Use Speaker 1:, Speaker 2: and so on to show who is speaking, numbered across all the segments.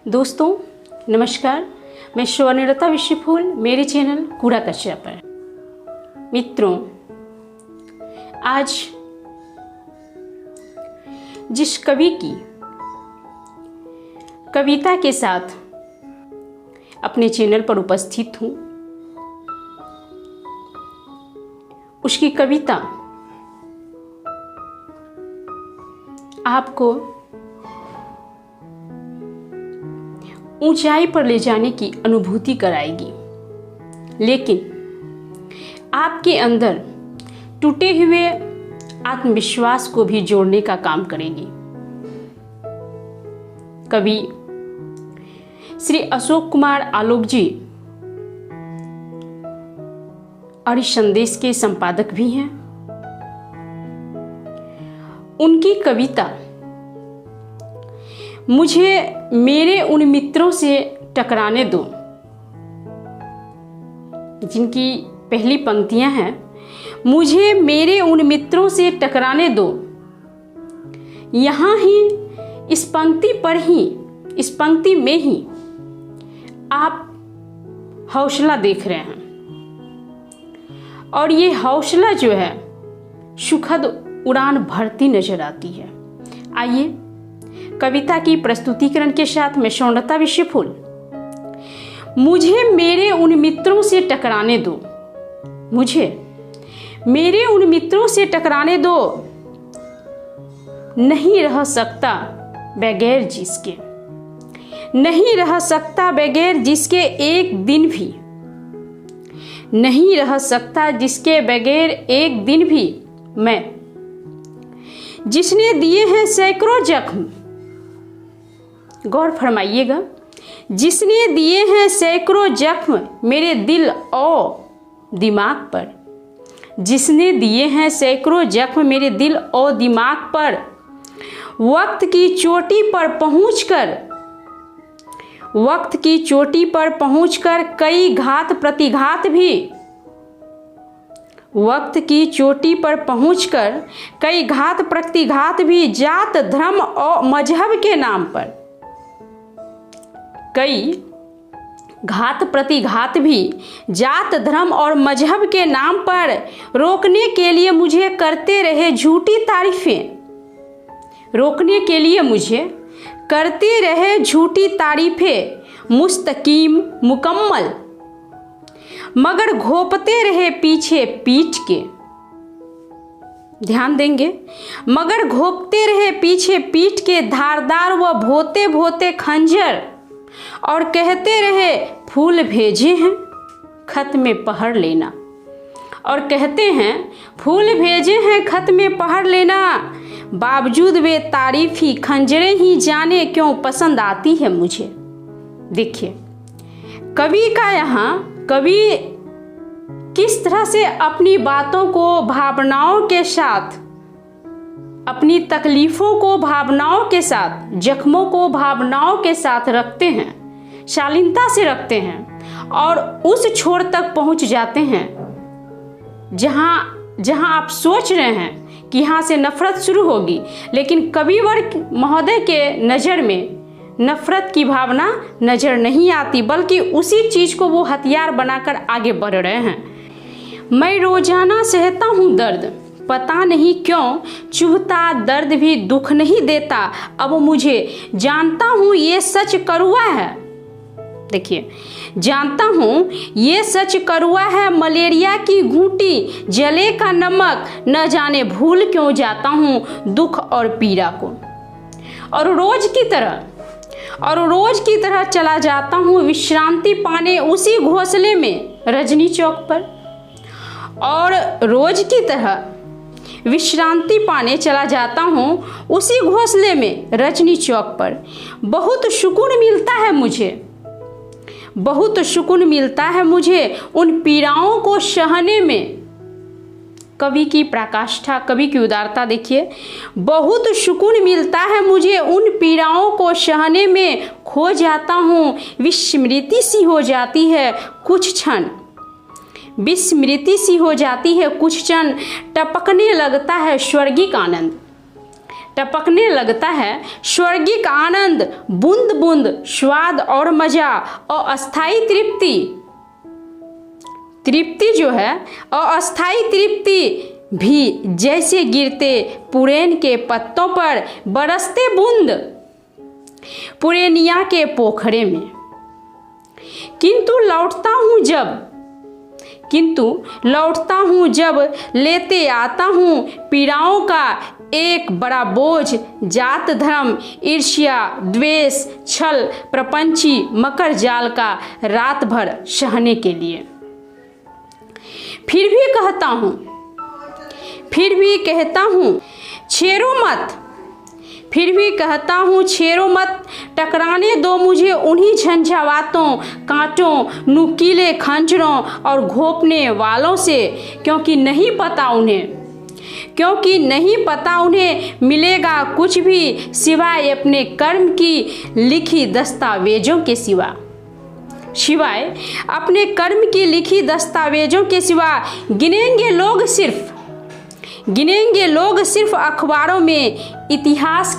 Speaker 1: दोस्तों नमस्कार, मैं स्वर्णलता विश्वफूल मेरे चैनल कूड़ा कचरा पर। मित्रों, आज जिस कवि की कविता के साथ अपने चैनल पर उपस्थित हूँ, उसकी कविता आपको ऊंचाई पर ले जाने की अनुभूति कराएगी, लेकिन आपके अंदर टूटे हुए आत्मविश्वास को भी जोड़ने का काम करेगी। कवि श्री अशोक कुमार आलोक जी और इस संदेश के संपादक भी हैं। उनकी कविता मुझे मेरे उन मित्रों से टकराने दो, जिनकी पहली पंक्तियां हैं, मुझे मेरे उन मित्रों से टकराने दो। यहाँ ही इस पंक्ति में ही आप हौसला देख रहे हैं, और ये हौसला जो है सुखद उड़ान भरती नजर आती है। आइए कविता की प्रस्तुतिकरण के साथ मैं स्वर्णलता विश्वफूल, मुझे मेरे उन मित्रों से टकराने दो, मुझे मेरे उन मित्रों से टकराने दो, नहीं रह सकता बगैर जिसके, नहीं रह सकता बगैर जिसके एक दिन भी, नहीं रह सकता जिसके बगैर एक दिन भी मैं, जिसने दिए हैं सैकड़ों जख्म, गौर फरमाइएगा, जिसने दिए हैं सैकड़ों जख्म मेरे दिल और दिमाग पर, जिसने दिए हैं सैकड़ों जख्म मेरे दिल और दिमाग पर, वक्त की चोटी पर पहुंचकर, वक्त की चोटी पर पहुंचकर कई घात प्रतिघात भी, वक्त की चोटी पर पहुंचकर कई घात प्रतिघात भी, जात धर्म और मजहब के नाम पर, कई घात प्रतिघात भी जात धर्म और मजहब के नाम पर रोकने के लिए मुझे करते रहे झूठी तारीफें, रोकने के लिए मुझे करते रहे झूठी तारीफें, मुस्तकीम मुकम्मल, मगर घोंपते रहे पीछे पीठ के, ध्यान देंगे, मगर घोंपते रहे पीछे पीठ के धारदार व भोते भोते खंजर, और कहते रहे फूल भेजे हैं खत में पढ़ लेना, और कहते हैं फूल भेजे हैं खत में पढ़ लेना, बावजूद वे तारीफी खंजरें ही जाने क्यों पसंद आती है मुझे। देखिए कवि का यहाँ, कवि किस तरह से अपनी बातों को भावनाओं के साथ, अपनी तकलीफों को भावनाओं के साथ, जख्मों को भावनाओं के साथ रखते हैं, शालीनता से रखते हैं, और उस छोर तक पहुंच जाते हैं जहां आप सोच रहे हैं कि यहाँ से नफरत शुरू होगी, लेकिन कविवर महोदय के नज़र में नफरत की भावना नजर नहीं आती, बल्कि उसी चीज को वो हथियार बनाकर आगे बढ़ रहे हैं। मैं रोजाना सहता हूँ दर्द, पता नहीं क्यों चुभता दर्द भी दुख नहीं देता, अब मुझे जानता हूँ ये सच कड़वा है। देखिए, जानता हूँ ये सच कड़वा है, मलेरिया की घूंटी जले का नमक, न जाने भूल क्यों जाता हूँ दुख और पीड़ा को, और रोज की तरह चला जाता हूँ विश्रांति पाने उसी घोंसले में रजनी चौक पर, और रोज की तरह विश्रांति पाने चला जाता हूँ उसी घोंसले में रजनी चौक पर। बहुत सुकून मिलता है मुझे, बहुत सुकून मिलता है मुझे उन पीड़ाओं को सहने में। कवि की पराकाष्ठा, कवि की उदारता देखिए, बहुत सुकून मिलता है मुझे उन पीड़ाओं को सहने में, खो जाता हूँ विस्मृति सी हो जाती है कुछ क्षण, विस्मृति सी हो जाती है कुछ क्षण, टपकने लगता है स्वर्गिक आनंद, टपकने लगता है स्वर्गिक आनंद, बूंद बूंद स्वाद और मजा और अस्थाई तृप्ति। तृप्ति जो है अस्थाई तृप्ति भी जैसे गिरते पुरैन के पत्तों पर बरसते बूंद पुरैनिया के पोखरे में। किंतु लौटता हूँ जब लेते आता हूँ पीड़ाओं का एक बड़ा बोझ, जात धर्म ईर्ष्या द्वेष छल प्रपंची मकर जाल का रात भर सहने के लिए। फिर भी कहता हूँ छेड़ो मत, टकराने दो मुझे उन्हीं झंझावातों, कांटों, नुकीले खंजरों और घोंपने वालों से, क्योंकि नहीं पता उन्हें मिलेगा कुछ भी सिवाय अपने कर्म की लिखी दस्तावेजों के सिवा। अपने कर्म की लिखी दस्तावेजों के सिवा गिनेंगे लोग सिर्फ अखबारों में इतिहास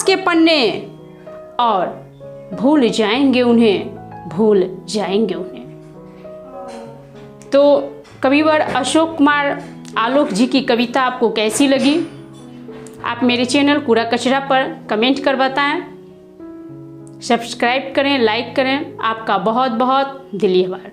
Speaker 1: के पन्ने और भूल जाएंगे उन्हें। तो कविवर अशोक कुमार आलोक जी की कविता आपको कैसी लगी? आप मेरे चैनल कूड़ा कचरा पर कमेंट कर बताएं। सब्सक्राइब करें, लाइक करें। आपका बहुत बहुत दिली आभार।